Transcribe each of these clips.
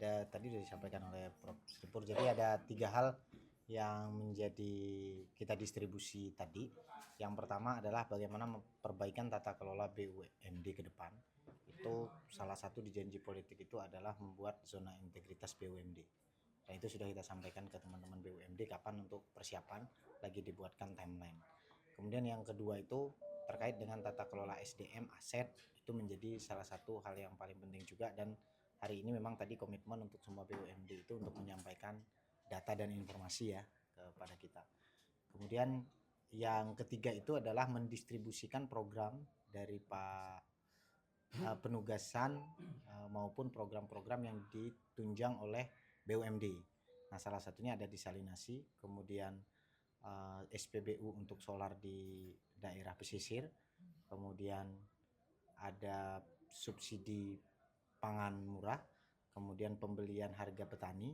ada tadi sudah disampaikan oleh Prof. Sripur. Jadi ada 3 hal yang menjadi kita distribusi tadi. Yang pertama adalah bagaimana memperbaikan tata kelola BUMD ke depan. Itu salah satu di janji politik itu adalah membuat zona integritas BUMD. Dan itu sudah kita sampaikan ke teman-teman BUMD kapan untuk persiapan, lagi dibuatkan timeline. Kemudian yang kedua itu terkait dengan tata kelola SDM aset, itu menjadi salah satu hal yang paling penting juga, dan hari ini memang tadi komitmen untuk semua BUMD itu untuk menyampaikan data dan informasi ya kepada kita. Kemudian yang ketiga itu adalah mendistribusikan program dari penugasan maupun program-program yang ditunjang oleh BUMD. Nah, salah satunya ada desalinasi, kemudian SPBU untuk solar di daerah pesisir, kemudian ada subsidi pangan murah, kemudian pembelian harga petani,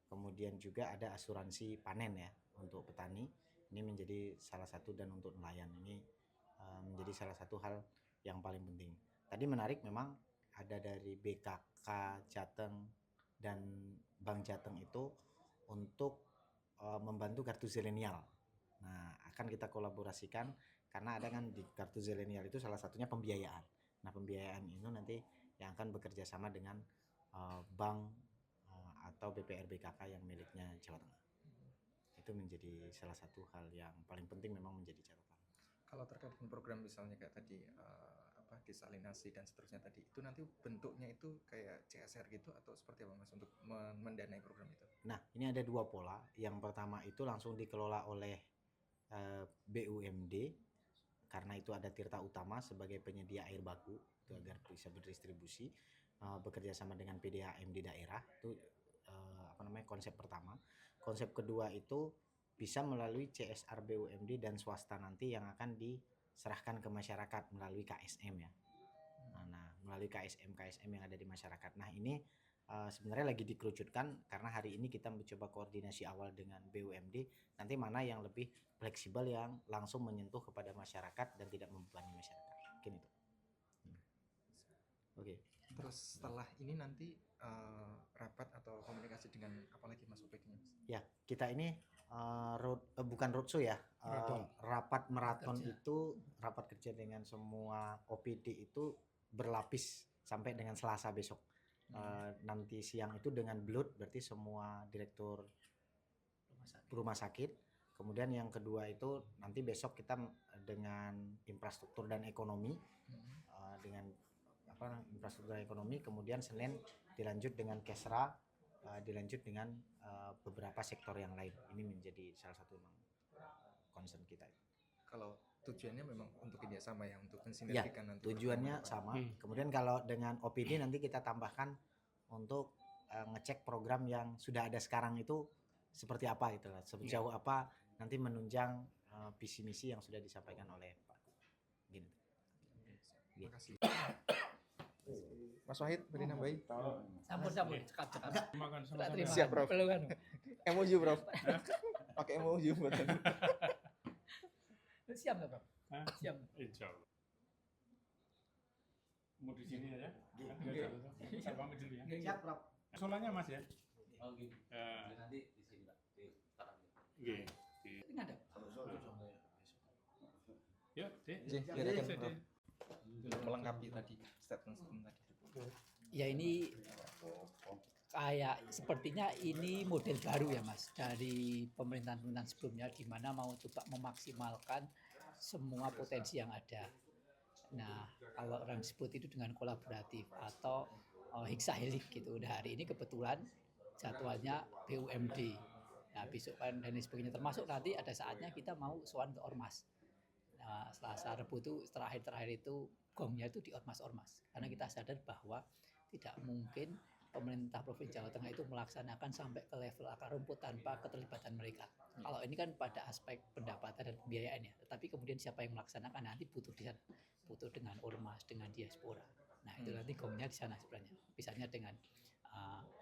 kemudian juga ada asuransi panen ya untuk petani. Ini menjadi salah satu, dan untuk nelayan ini menjadi salah satu hal yang paling penting. Tadi menarik memang ada dari BKK Jateng dan Bank Jateng itu untuk membantu kartu zilenial. Nah, akan kita kolaborasikan karena ada kan di kartu zilenial itu salah satunya pembiayaan. Nah, pembiayaan itu nanti yang akan bekerja sama dengan bank atau BPR BKK yang miliknya Jawa Tengah. Itu menjadi salah satu hal yang paling penting memang menjadi catatan. Kalau terkait dengan program misalnya kayak tadi desalinasi dan seterusnya tadi, itu nanti bentuknya itu kayak CSR gitu atau seperti apa Mas untuk mendanai program itu? Nah, ini ada 2 pola. Yang pertama itu langsung dikelola oleh BUMD karena itu ada Tirta Utama sebagai penyedia air baku itu agar bisa berdistribusi, bekerja sama dengan PDAM di daerah. Itu konsep pertama. Konsep kedua itu bisa melalui CSR BUMD dan swasta nanti yang akan diserahkan ke masyarakat melalui KSM ya. Nah, melalui KSM yang ada di masyarakat. Nah, ini sebenarnya lagi dikerucutkan karena hari ini kita mencoba koordinasi awal dengan BUMD, nanti mana yang lebih fleksibel yang langsung menyentuh kepada masyarakat dan tidak membebani masyarakat. Mungkin itu. Oke. Terus setelah ini nanti rapat atau komunikasi dengan apa lagi Mas OPD-nya? Ya, kita ini bukan roadshow ya, rapat maraton itu rapat kerja dengan semua OPD itu berlapis sampai dengan Selasa besok. Nanti siang itu dengan BLUT, berarti semua direktur rumah sakit. Kemudian yang kedua itu nanti besok kita dengan infrastruktur dan ekonomi, dengan infrastruktur dan ekonomi. Kemudian Senin dilanjut dengan Kesra, dilanjut dengan beberapa sektor yang lain. Ini menjadi salah satu concern kita. Kalau tujuannya memang untuk ini sama ya, untuk mensinergikan ya, nanti. Tujuannya sama. Kemudian kalau dengan OPD nanti kita tambahkan untuk ngecek program yang sudah ada sekarang itu seperti apa gitu lah, sejauh apa nanti menunjang visi misi yang sudah disampaikan oleh Pak. Gini. Terima kasih. Mas Wahid, beri nambahin. Sampun, cekap. Makan Terima. Siap, Prof. Perlu kan? Emoji, Prof. Pakai emoji, Prof. Siap nggak, Prof? Siap. Insya Allah. Mau di sini aja? Saya pamit dulu ya. Siap, Prof. Soalnya Mas ya? Oh gitu. Nanti di sini Pak, di Tarang. Oke. Ini ada. Ya, Dek. Silakan, Prof. Untuk melengkapi tadi statement tadi. Ya ini kayak sepertinya ini model baru ya Mas dari pemerintahan sebelumnya, di mana mau coba memaksimalkan semua potensi yang ada. Nah, kalau orang sebut itu dengan kolaboratif atau hexahelik gitu. Nah, hari ini kebetulan jadwalnya BUMD. Nah, besok kan dan sebagainya, termasuk nanti ada saatnya kita mau sowan ke Ormas. Nah, Selasa Rebu itu terakhir itu gongnya itu di ormas-ormas, karena kita sadar bahwa tidak mungkin pemerintah Provinsi Jawa Tengah itu melaksanakan sampai ke level akar rumput tanpa keterlibatan mereka. Kalau ini kan pada aspek pendapatan dan pembiayaan ya, tetapi kemudian siapa yang melaksanakan nanti butuh di sana, butuh dengan ormas, dengan diaspora. Nah, itu nanti gongnya di sana sebenarnya, misalnya dengan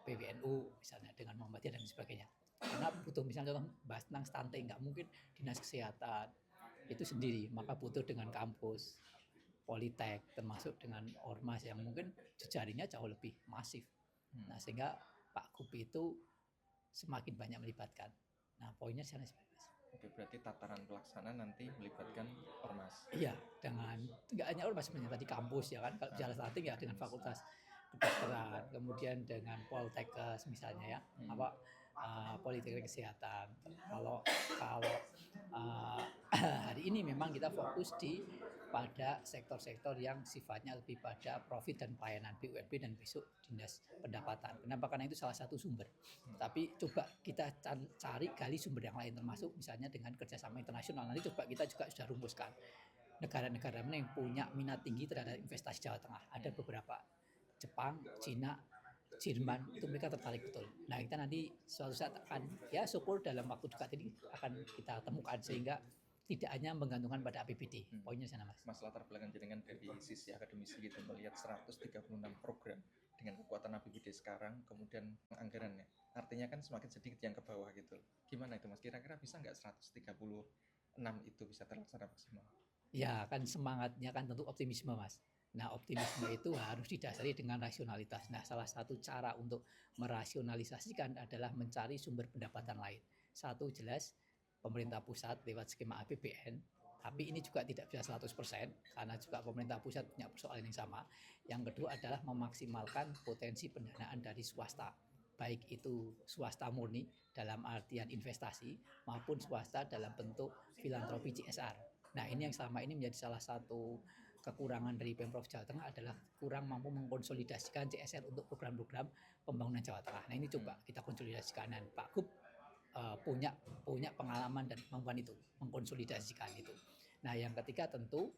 PWNU, misalnya dengan Muhammadiyah dan sebagainya. Karena butuh misalnya contoh bahas tentang stunting, nggak mungkin dinas kesehatan itu sendiri, maka butuh dengan kampus, politek, termasuk dengan ormas yang mungkin jejaringnya jauh lebih masif. Nah, sehingga Pak Gub itu semakin banyak melibatkan. Nah, poinnya di sana sih, Mas. Oke, berarti tataran pelaksana nanti melibatkan ormas. Iya, dengan nggak hanya ormas sebenarnya tadi kampus ya kan, kalau bicara starting ya dengan fakultas kedokteran, kemudian dengan Poltekkes misalnya ya, Politeknik Kesehatan. Kalau kalau uh, hari ini memang kita fokus pada sektor-sektor yang sifatnya lebih pada profit dan pelayanan BUMD dan besok dinas pendapatan. Kenapa? Karena itu salah satu sumber. Tapi coba kita cari gali sumber yang lain termasuk misalnya dengan kerjasama internasional. Nanti coba kita juga sudah rumuskan negara-negara mana yang punya minat tinggi terhadap investasi Jawa Tengah. Ada beberapa, Jepang, Cina, Jerman, itu mereka tertarik betul. Nah, kita nanti suatu saat akan ya syukur dalam waktu dekat ini akan kita temukan sehingga tidak hanya menggantungkan pada APBD. Poinnya sana, Mas. Mas, latar belakang jenengan dari sisi akademisi gitu melihat 136 program dengan kekuatan APBD sekarang, kemudian anggarannya. Artinya kan semakin sedikit yang ke bawah gitu. Gimana itu, Mas? Kira-kira bisa nggak 136 itu bisa terlaksana maksimal? Ya, kan semangatnya kan tentu optimisme, Mas. Nah, optimisme itu harus didasari dengan rasionalitas. Nah, salah satu cara untuk merasionalisasikan adalah mencari sumber pendapatan lain. Satu jelas pemerintah pusat lewat skema APBN, tapi ini juga tidak bisa 100% karena juga pemerintah pusat punya persoalan yang sama. Yang kedua adalah memaksimalkan potensi pendanaan dari swasta, baik itu swasta murni dalam artian investasi maupun swasta dalam bentuk filantropi CSR. Nah, ini yang selama ini menjadi salah satu kekurangan dari Pemprov Jawa Tengah adalah kurang mampu mengkonsolidasikan CSR untuk program-program pembangunan Jawa Tengah. Nah, ini coba kita konsolidasikan dan Pak Gub punya pengalaman dan kemampuan itu mengkonsolidasikan itu. Nah, yang ketiga tentu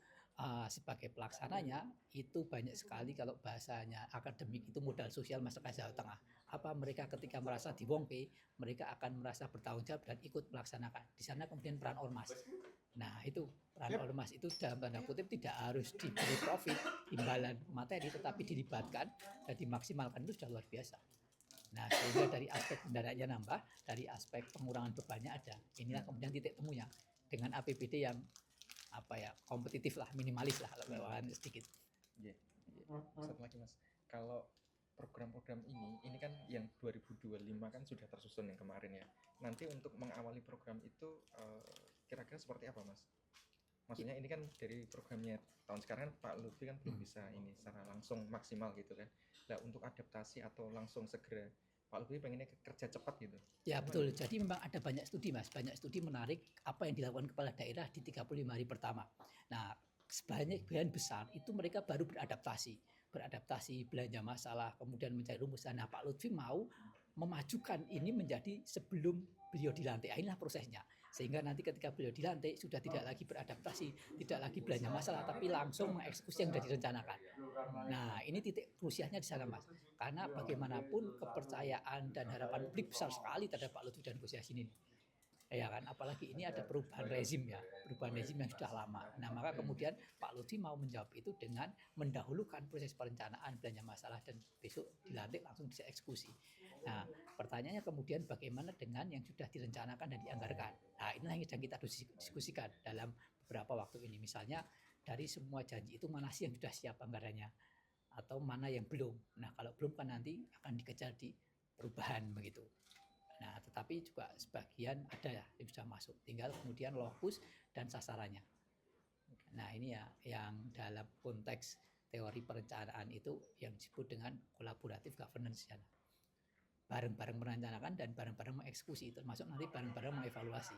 sebagai pelaksananya itu banyak sekali kalau bahasanya akademik itu modal sosial masyarakat Jawa Tengah. Apa mereka ketika merasa diwongke, mereka akan merasa bertanggung jawab dan ikut melaksanakan. Di sana kemudian peran ormas. Nah, itu peran ormas itu dalam tanda kutip tidak harus diberi profit, imbalan materi, tetapi dilibatkan dan dimaksimalkan itu sudah luar biasa. Nah, sehingga dari aspek pendanaannya nambah, dari aspek pengurangan bebannya ada. Inilah kemudian titik temunya dengan APBD yang kompetitif lah, minimalis lah kalau sedikit. Iya. Satu lagi, Mas. Kalau program-program ini kan yang 2025 kan sudah tersusun yang kemarin ya. Nanti untuk mengawali program itu kira-kira seperti apa, Mas? Maksudnya ini kan dari programnya tahun sekarang Pak Lutfi kan belum bisa ini secara langsung maksimal gitu kan. Nah, untuk adaptasi atau langsung segera Pak Lutfi pengennya kerja cepat gitu. Ya betul, jadi memang ada banyak studi, Mas. Banyak studi menarik apa yang dilakukan kepala daerah di 35 hari pertama. Nah, sebagian besar itu mereka baru beradaptasi belanja masalah, kemudian mencari rumusan. Nah, Pak Lutfi mau memajukan ini menjadi sebelum beliau dilantik. Inilah prosesnya. Sehingga nanti ketika beliau dilantik sudah tidak lagi beradaptasi, tidak lagi belanja masalah, tapi langsung mengeksekusi yang sudah direncanakan. Nah, ini titik krusialnya di sana, Mas. Karena bagaimanapun kepercayaan dan harapan publik besar sekali terhadap Pak Lutfi dan Gus Yassin ini. Ya kan, apalagi ini ada perubahan rezim ya, perubahan rezim yang sudah lama. Nah, maka kemudian Pak Lutfi mau menjawab itu dengan mendahulukan proses perencanaan belanja masalah dan besok dilantik langsung bisa eksekusi. Nah, pertanyaannya kemudian bagaimana dengan yang sudah direncanakan dan dianggarkan. Nah, inilah yang sedang kita diskusikan dalam beberapa waktu ini. Misalnya dari semua janji itu mana sih yang sudah siap anggarannya atau mana yang belum. Nah, kalau belum kan nanti akan dikejar di perubahan begitu. Nah, tetapi juga sebagian ada ya yang sudah masuk. Tinggal kemudian lokus dan sasarannya. Nah, ini ya yang dalam konteks teori perencanaan itu yang disebut dengan collaborative governance. Bareng-bareng merencanakan dan bareng-bareng mengeksekusi, termasuk nanti bareng-bareng mengevaluasi.